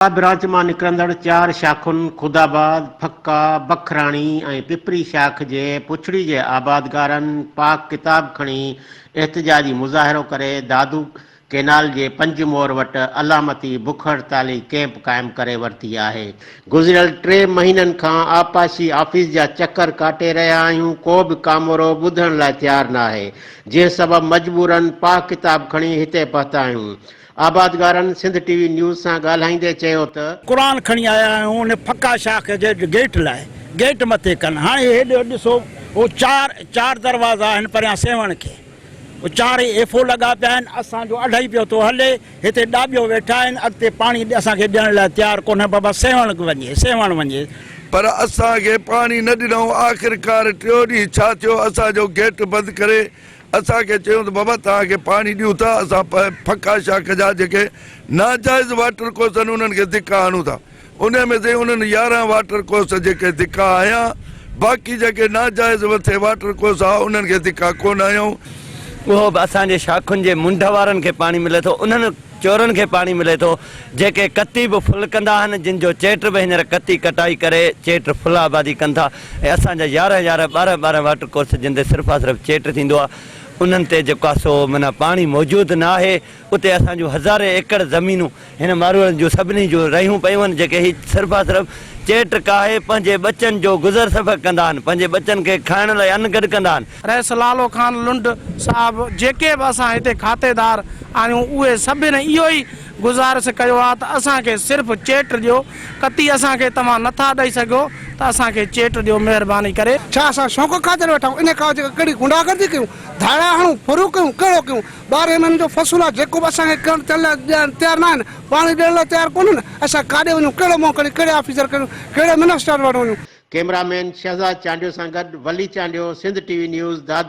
Branch में निकरंदड़ 4 शाखुनि खुदाबाद, फक्का, बखराणी ऐं पिपरी शाख जे पुछड़ी जे आबादगारनि पाक किताब खणी एहतजाजी मुज़ाहिरो करे दादू केनाल जे 5 मोर वटि अलामती बुख हड़ताली कैंप क़ाइमु करे वरिती आहे। गुज़िरियल 3 महीननि खां आपाशी ऑफिस जा चकर काटे रहिया आहियूं, को बि कामोरो ॿुधण लाइ तयारु न आहे, जंहिं सबबि मजबूरन पाक किताब खणी हिते पहुता आहियूं। आबादगारन सिंध टीवी न्यूज़ से ॻाल्हाईंदे चयो त कुरान खणी आया आहियूं उन फक्का शाख जे गेट लाइ, गेट मथे कनि। हाणे हेॾे ॾिसो वो चार दरवाज़ा आहिनि परियां सेवण खे, वो 4 एफो लॻा पिया आहिनि। असांजो अढाई पियो थो हले, हिते ॾाॿियो वेठा आहिनि, अॻिते पाणी असांखे ॾियण लाइ तयारु कोन्हे। बाबा सेवण वञे पर असांखे पाणी न ॾिनऊं। आख़िरकार 3 ॾींहं छा थियो, असांजो गेट बंदि करे असांखे चयूं त बाबा तव्हांखे पाणी ॾियूं था। असां फक्का शाख जा जेके नाजाइज़ वाटर कोर्स आहिनि उन्हनि खे धिका हणूं था। उन में से उन्हनि 11 वाटर कोर्स जेके धिका आया, बाक़ी जेके नाजाइज़ मथे वाटर कोर्स आहे उन्हनि खे धिका कोन आयूं। वो असांजे शाखुनि जे मुंड वारनि खे पाणी मिले थो, उन्हनि चोरनि खे पाणी मिले थो, जेके कती बि फुल कंदा आहिनि, जिन जो चेट बि हींअर कती कटाई करे चेट फुल आबादी कनि था। ऐं असांजा 11 12 वाटर कोर्स जिन ते सिर्फ़ु चेट थींदो आहे, उन्हनि ते जेको आहे सो माना पाणी मौजूदु न आहे। उते असांजूं 1000 एकड़ ज़मीनूं हिन मारूअनि जूं सभिनी जूं रहियूं पियूं आहिनि, जेके ही सिर्फ़ु चेट काहे पंहिंजे बचनि जो गुज़र सफ़र कंदा आहिनि, पंहिंजे बचनि खे खाइण लाइ अन्न गॾु कंदा आहिनि। रईस लालो खान लुंड साहब जेके बि असां हिते खातेदार आहियूं उहे सभिनी इहो ई गुज़ारिश कयो आहे त असांखे सिर्फ़ु चेट ॾियो। कती असांखे तव्हां नथा ॾेई सघो त असांखे चेट ॾियो महिरबानी करे। छा असां शौक़ ख़ातिर वेठा इन खां कहिड़ी गुंडागर्दी कयूं, धाड़ा हणूं, फुरू कयूं, कहिड़ो कयूं? 12 महीननि जो फ़सुलु आहे, जेको बि असांखे करणु तयारु न आहिनि, पाणी ॾियण लाइ तयारु कोन्हनि। असां काॾे वञूं, कहिड़ो मोह करियूं, कहिड़े ऑफिसर करियूं, कहिड़े मिनिस्टर वटि वञूं? कैमरामैन शहज़ाद चांडियो सां गॾु वली चांडियो, सिंध टीवी न्यूज़ दादू।